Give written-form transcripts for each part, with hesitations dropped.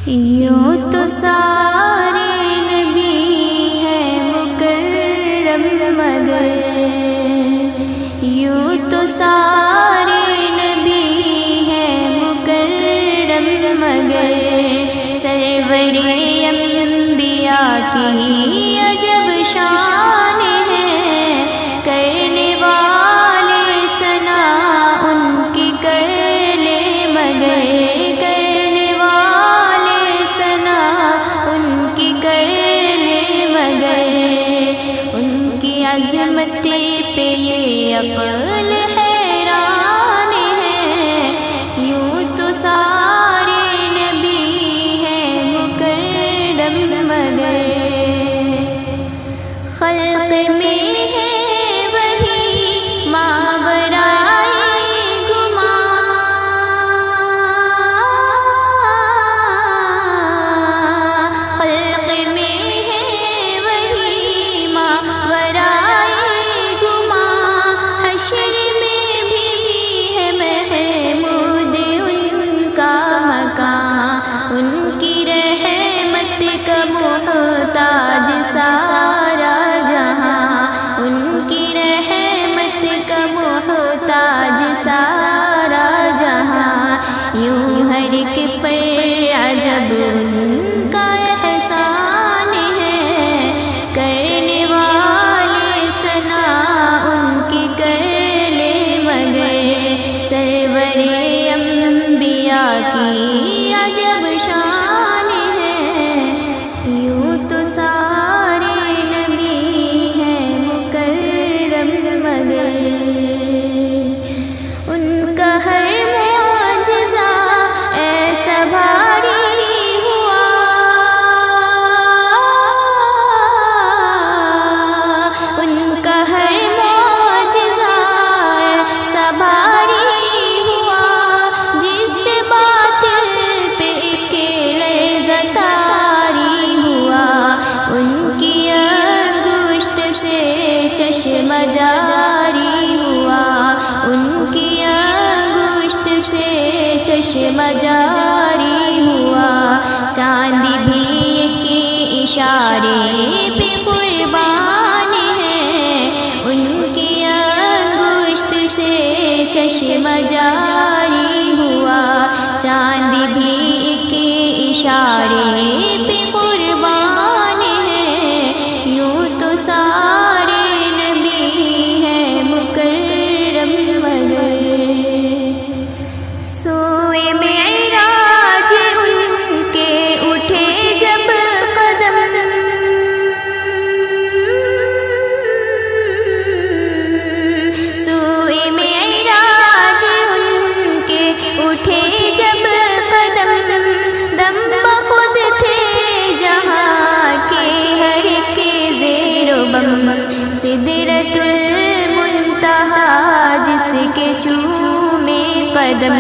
یوں تو سارے نبی ہیں مکرم مگر یوں تو سارے نبی ہیں مکرم مگر سرور انبیاء کی عجب شان ہے کرنے والے ثنا ان کی کر لے مگر کرنے والے ثنا ان کی کر لے مگر ان کی عظمت پہ یہ عقل حیران ہے یوں تو سارے نبی ہیں مکرم مگر خلق میں ہے وہی ماورائے گمان خلق میں ہے وہی ماورائے گمان حشر میں بھی ہے محمود ان کا مقام ان کی رحمت کا محتاج سارا جہاں ان کی رحمت کا محتاج سارا جہاں یوں ہر ایک پر عجب ان کا احسان ہے کرنے والے ثنا ان کی کر لے مگر سرور انبیاء کی عجب شان ہے یوں تو سارے نبی ہیں مکرم مگر ان کا ہر معجزہ ایسا بھاری ہوا ان کا ہر معجزہ ایسا بھاری ہوا جس سے باطل پہ کے لرزہ طاری ہوا ان کی انگشت سے چشمہ جاری ہوا ان کی انگشت سے چشمہ جاری ہوا چاند بھی کے اشارے پہ قربان ہے ان کی انگشت سے چشمہ جاری ہوا چاند بھی کے اشارے پہ قربان ہے یوں تو سارے نبی ہیں مکرم مگر سوئے معراج ان کے اٹھے جب قدم سوئے معراج ان کے اٹھے جب قدم دم بخود تھے جہاں کے ہر کے زیر و بم سدرۃ المنتہا جس کے چومے قدم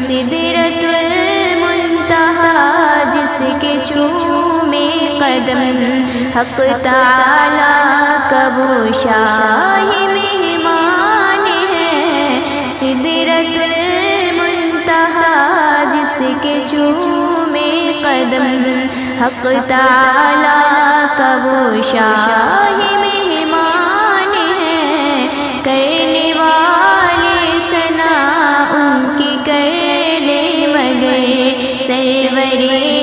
سدرۃ المنتہا جس کے چومے قدم حق تعالی کا وہ شاہی مہمان ہے سدرۃ المنتہا جس کے چومے قدم حق تعالی کا وہ شاہی مہمان ہے کرنے والے ثنا ان کی کر لے مگر سرور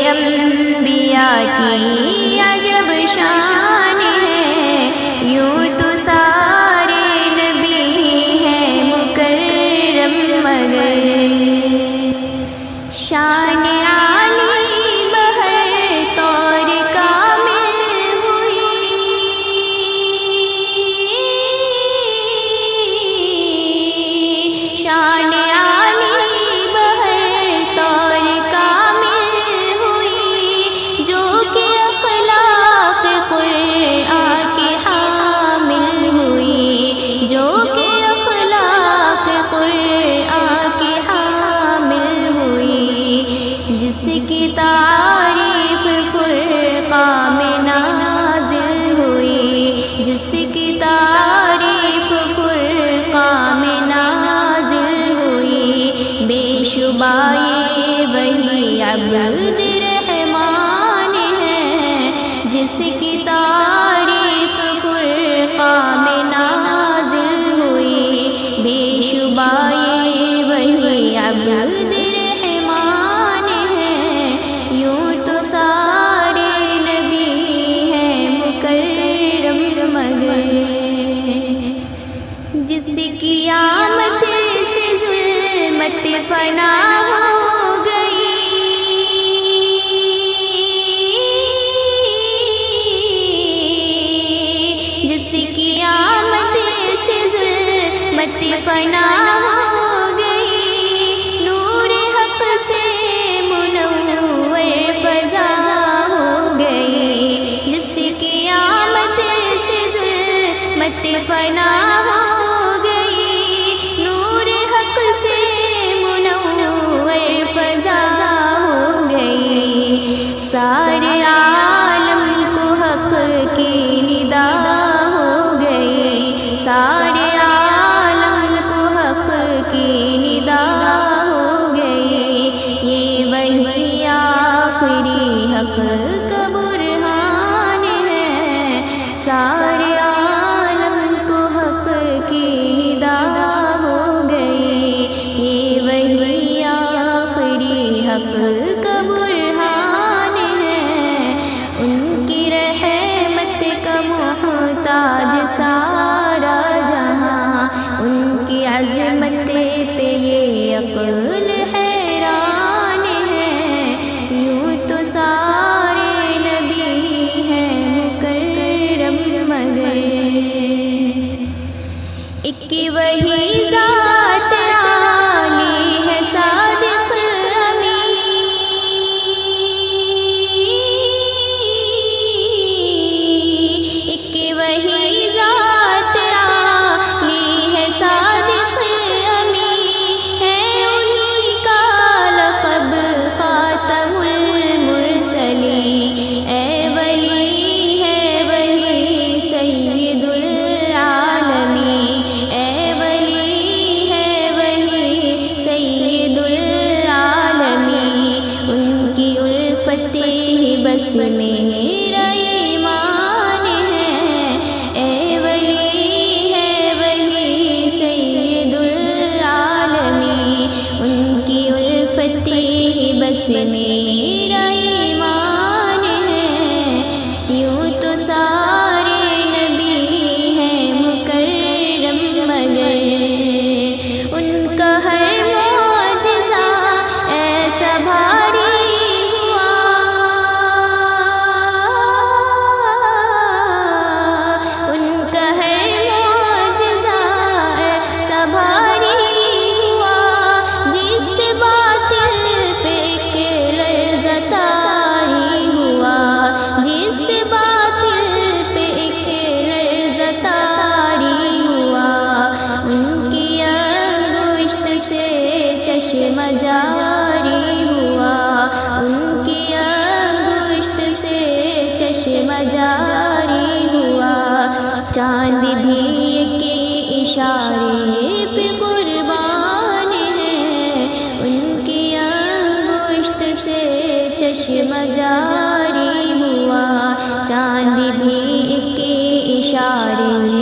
انبیاء کی عجب شان ہے یوں تو سارے نبی ہیں مکرم مگر شان عالی بہر طور کامل ہوئی شان عالی بہر طور کامل ہوئی جو کہ اخلاق قرآن کے حامل ہوئی جو کہ اخلاق قرآن کے حامل ہوئی جس کی تعریف فرقان میں نازل ہوئی جس کی تعریف فرقان میں نازل ہوئی بے شبہ یہ وہی عبد رحمان کی تعریف فرقان میں نازل ہوئی، بے شبہ یہ وہی عبد رحمان ہے، یوں تو سارے نبی ہیں مکرم مگر جس کی آمد سے ظلمت فنا ہو گئی، جس کی آمد سے ظلمت فنا ہو گئی، نور حق سے منور فضا ہو گئی، جس کی آمد سے ظلمت فنا ہو گئی، نور حق سے منور فضا ہو گئی، سارے عالم کو حق کی ندا ہو گئی، سارے عالم کو حق کی ندا ہو گئی، یہ وہی آخری حق کا برہان ہے، سارے عالم کو حق کی ندا ہو گئی، یہ وہی آخری حق کا برہان ہے، ان کی رحمت کا محتاج سارا جہاں، ان کی عظمت پہ یہ عقل حیران ہے، یوں تو سارے نبی ہیں مکرم مگر ایک وہی ذات عالی ہے صادق امین، ایک وہی ذات عالی ہے صادق امین، ہے انہی کا لقب خاتم المرسلین، اے ولی ہے وہی سید العالمین، اے ولی ہے وہی سید العالمین، ان کی الفت ہی بس میرا ایمان ہے، اے ولی ہے وہی سید العالمین، ان کی الفت ہی بس میرا ایمان ہے، یوں تو سارے نبی ہیں مکرم مگر ان کا ہر معجزہ ایسا بھاری ہوا، ان کا ہر معجزہ ایسا بھاری ہوا، جس سے باطل پہ ایک لرزہ طاری ہوا، جس سے باطل پہ ایک لرزہ طاری ہوا، ان کی انگشت سے چشمہ جاری ہوا، ان کی انگشت سے چشمہ جاری ہوا، چاند بھی کے اشارے پہ قربان ہے، ان کی انگشت سے چشمہ جاری ہوا، چاند بھی کے اشارے